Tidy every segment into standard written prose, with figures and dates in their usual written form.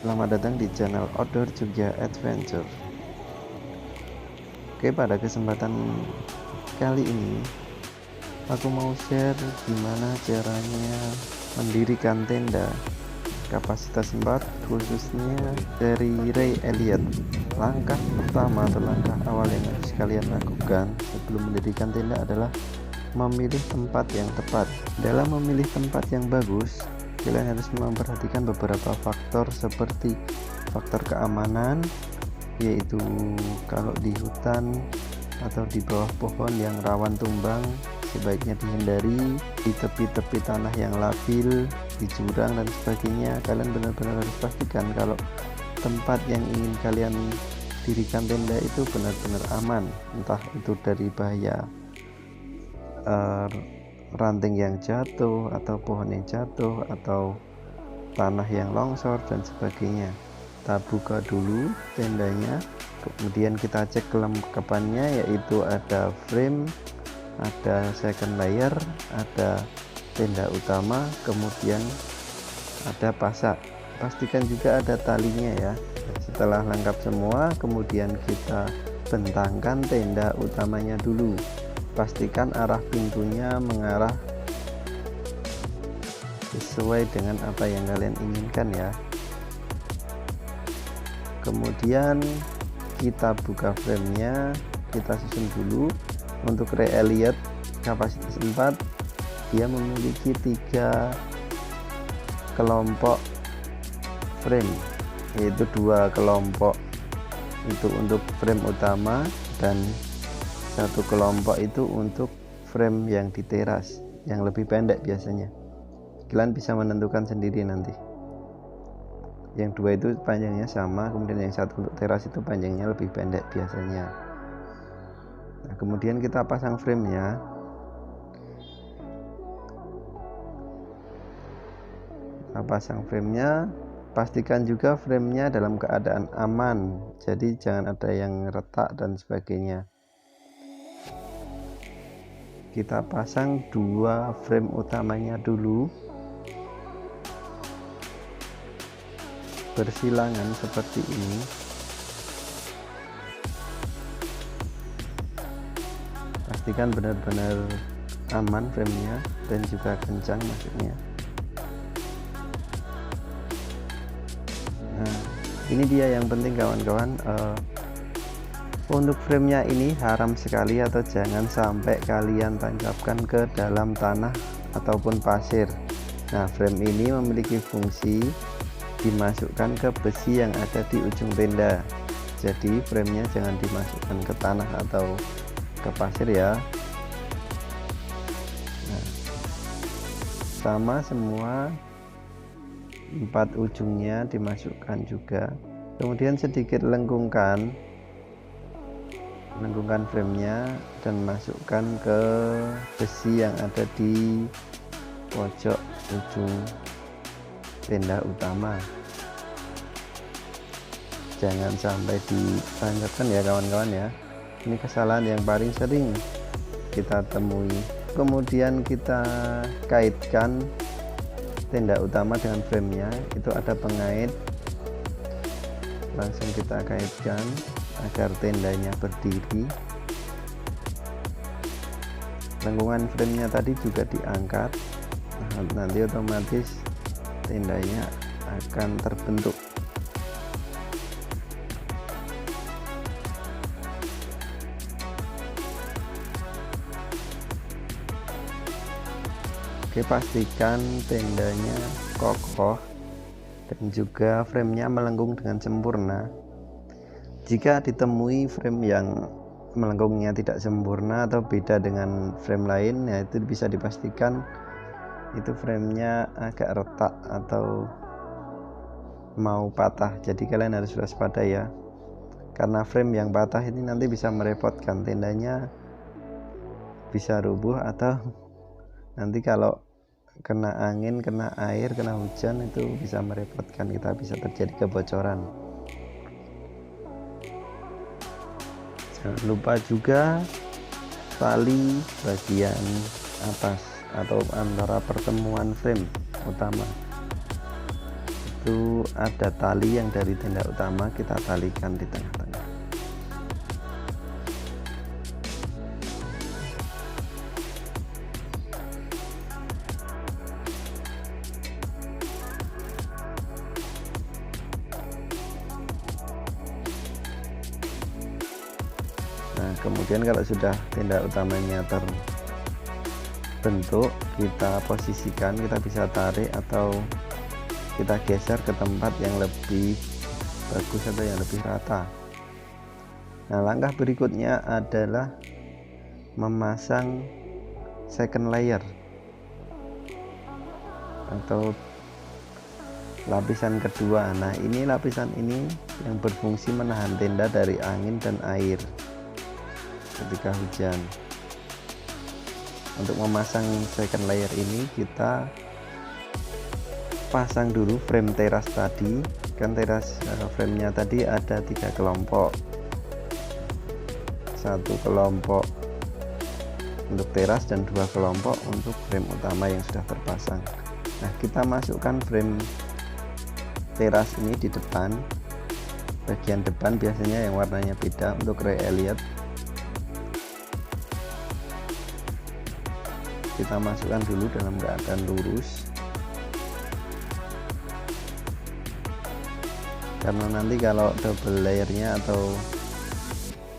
Selamat datang di channel Outdoor Jogja Adventure. Oke, pada kesempatan kali ini aku mau share gimana caranya mendirikan tenda kapasitas 4 khususnya dari Ray Elliott. Langkah pertama atau langkah awal yang harus kalian lakukan sebelum mendirikan tenda adalah memilih tempat yang tepat. Dalam memilih tempat yang bagus, kalian harus memperhatikan beberapa faktor seperti faktor keamanan, yaitu kalau di hutan atau di bawah pohon yang rawan tumbang sebaiknya dihindari, di tepi-tepi tanah yang labil, di jurang dan sebagainya. Kalian benar-benar harus pastikan kalau tempat yang ingin kalian dirikan tenda itu benar-benar aman, entah itu dari bahaya ranting yang jatuh atau pohon yang jatuh atau tanah yang longsor dan sebagainya. Kita buka dulu tendanya, kemudian kita cek kelengkapannya, yaitu ada frame, ada second layer, ada tenda utama, kemudian ada pasak. Pastikan juga ada talinya ya. Setelah lengkap semua, kemudian kita bentangkan tenda utamanya dulu. Pastikan arah pintunya mengarah sesuai dengan apa yang kalian inginkan ya. Kemudian kita buka framenya, kita susun dulu. Untuk Ray Elliott kapasitas 4, dia memiliki 3 kelompok frame, yaitu 2 kelompok itu untuk frame utama dan 1 kelompok itu untuk frame yang di teras yang lebih pendek. Biasanya kalian bisa menentukan sendiri nanti. Yang 2 itu panjangnya sama, kemudian yang 1 untuk teras itu panjangnya lebih pendek biasanya. Nah, kemudian kita pasang framenya. Kita pasang framenya, pastikan juga framenya dalam keadaan aman, jadi jangan ada yang retak dan sebagainya. Kita pasang 2 frame utamanya dulu bersilangan seperti ini. Pastikan benar-benar aman framenya dan juga kencang masuknya. Nah, ini dia yang penting kawan-kawan. Untuk framenya ini haram sekali atau jangan sampai kalian tancapkan ke dalam tanah ataupun pasir. Nah, frame ini memiliki fungsi dimasukkan ke besi yang ada di ujung tenda. Jadi framenya jangan dimasukkan ke tanah atau ke pasir ya. Nah, sama semua 4 ujungnya dimasukkan juga. Kemudian sedikit lengkungkan framenya dan masukkan ke besi yang ada di pojok ujung tenda utama. Jangan sampai ditancapkan ya kawan-kawan ya. Ini kesalahan yang paling sering kita temui. Kemudian kita kaitkan tenda utama dengan framenya. Itu ada pengait, langsung kita kaitkan agar tendanya berdiri. Lengkungan framenya tadi juga diangkat. Nah, nanti otomatis tendanya akan terbentuk. Oke, pastikan tendanya kokoh dan juga framenya melengkung dengan sempurna. Jika ditemui frame yang melengkungnya tidak sempurna atau beda dengan frame lain, ya itu bisa dipastikan itu framenya agak retak atau mau patah. Jadi kalian harus waspada ya, karena frame yang patah ini nanti bisa merepotkan, tendanya bisa rubuh atau nanti kalau kena angin, kena air, kena hujan itu bisa merepotkan kita, bisa terjadi kebocoran. Jangan lupa juga tali bagian atas atau antara pertemuan frame utama itu ada tali yang dari tenda utama kita talikan di tengah-tengah. Nah, kemudian kalau sudah tenda utamanya terbentuk, kita posisikan, kita bisa tarik atau kita geser ke tempat yang lebih bagus atau yang lebih rata. Nah, langkah berikutnya adalah memasang second layer atau lapisan kedua. Nah, ini lapisan ini yang berfungsi menahan tenda dari angin dan air ketika hujan. Untuk memasang second layer ini kita pasang dulu frame teras tadi. Kan teras framenya tadi ada 3 kelompok, 1 kelompok untuk teras dan 2 kelompok untuk frame utama yang sudah terpasang. Nah, kita masukkan frame teras ini di depan, bagian depan biasanya yang warnanya beda untuk Ray Elliott. Kita masukkan dulu dalam keadaan lurus, karena nanti kalau double layernya atau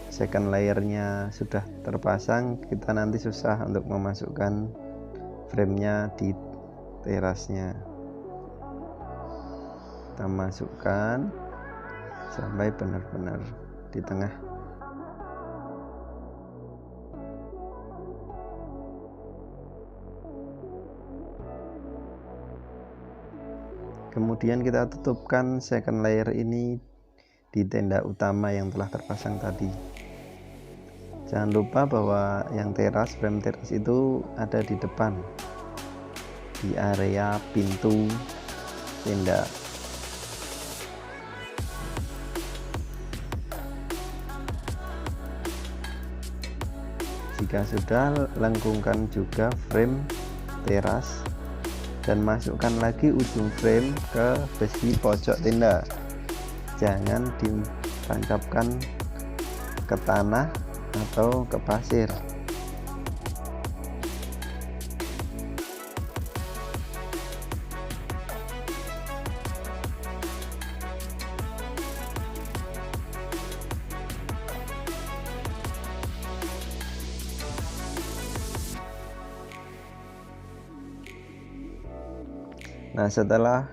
second layernya sudah terpasang, kita nanti susah untuk memasukkan framenya di terasnya. Kita masukkan sampai benar-benar di tengah. Kemudian kita tutupkan second layer ini di tenda utama yang telah terpasang tadi. Jangan lupa bahwa yang teras, frame teras itu ada di depan, di area pintu tenda. Jika sudah, lengkungkan juga frame teras dan masukkan lagi ujung frame ke besi pojok tenda. Jangan ditancapkan ke tanah atau ke pasir. Nah, setelah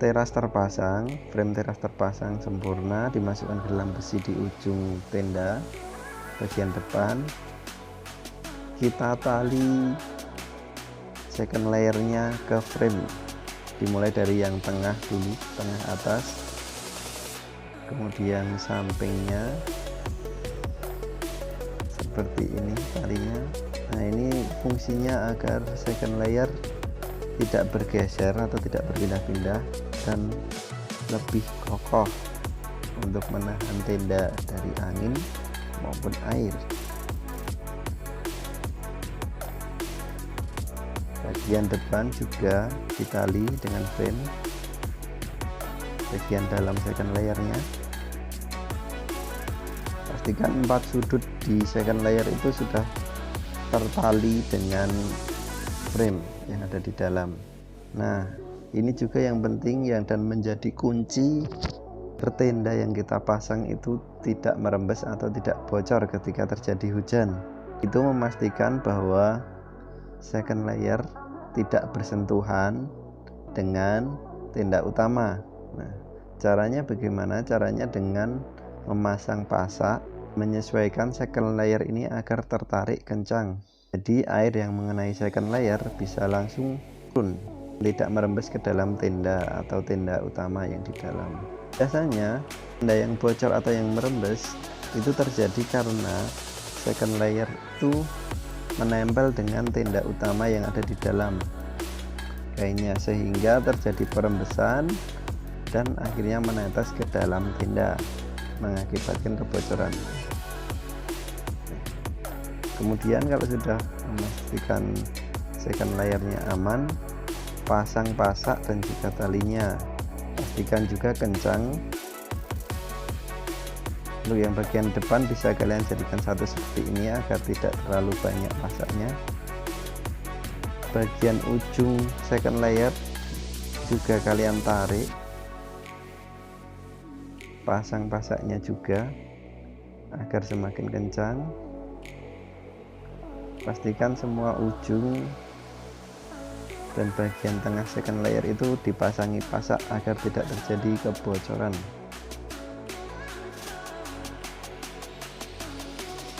teras terpasang, frame teras terpasang sempurna, dimasukkan ke dalam besi di ujung tenda bagian depan, kita tali second layernya ke frame, dimulai dari yang tengah dulu, tengah atas, kemudian sampingnya seperti ini talinya. Nah, ini fungsinya agar second layer tidak bergeser atau tidak berpindah-pindah dan lebih kokoh untuk menahan tenda dari angin maupun air. Bagian depan juga ditali dengan frame bagian dalam second layernya. Pastikan 4 sudut di second layer itu sudah tertali dengan frame yang ada di dalam. Nah, ini juga yang penting dan menjadi kunci bertenda yang kita pasang itu tidak merembes atau tidak bocor ketika terjadi hujan. Itu memastikan bahwa second layer tidak bersentuhan dengan tenda utama. Nah, caranya bagaimana? Caranya dengan memasang pasak, menyesuaikan second layer ini agar tertarik kencang. Jadi air yang mengenai second layer bisa langsung turun, tidak merembes ke dalam tenda atau tenda utama yang di dalam. Biasanya tenda yang bocor atau yang merembes itu terjadi karena second layer itu menempel dengan tenda utama yang ada di dalam kainnya, sehingga terjadi perembesan dan akhirnya menetes ke dalam tenda, mengakibatkan kebocoran. Kemudian kalau sudah memastikan second layernya aman, pasang pasak dan juga talinya. pastikan juga kencang. Untuk yang bagian depan bisa kalian jadikan satu seperti ini agar tidak terlalu banyak pasaknya. Bagian ujung second layer juga kalian tarik, pasang pasaknya juga agar semakin kencang. Pastikan semua ujung dan bagian tengah second layer itu dipasangi pasak agar tidak terjadi kebocoran.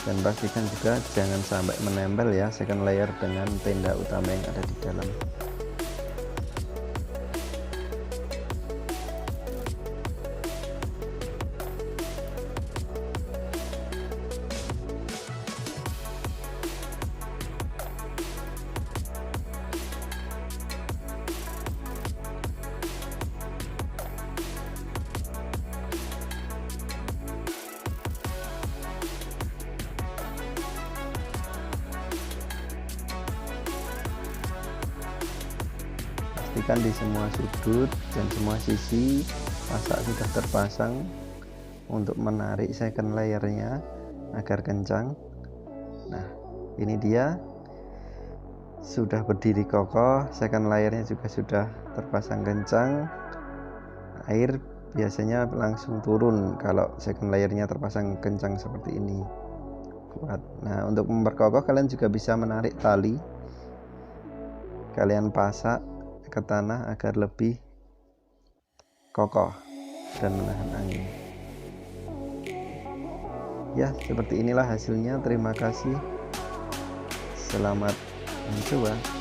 Dan pastikan juga jangan sampai menempel ya second layer dengan tenda utama yang ada di dalam. Pastikan di semua sudut dan semua sisi pasak sudah terpasang untuk menarik second layernya agar kencang. Nah, ini dia sudah berdiri kokoh, second layernya juga sudah terpasang kencang. Air biasanya langsung turun kalau second layernya terpasang kencang seperti ini, kuat. Nah, untuk memperkokoh kalian juga bisa menarik tali, kalian pasak ke tanah agar lebih kokoh dan menahan angin. Ya, seperti inilah hasilnya. Terima kasih, selamat mencoba.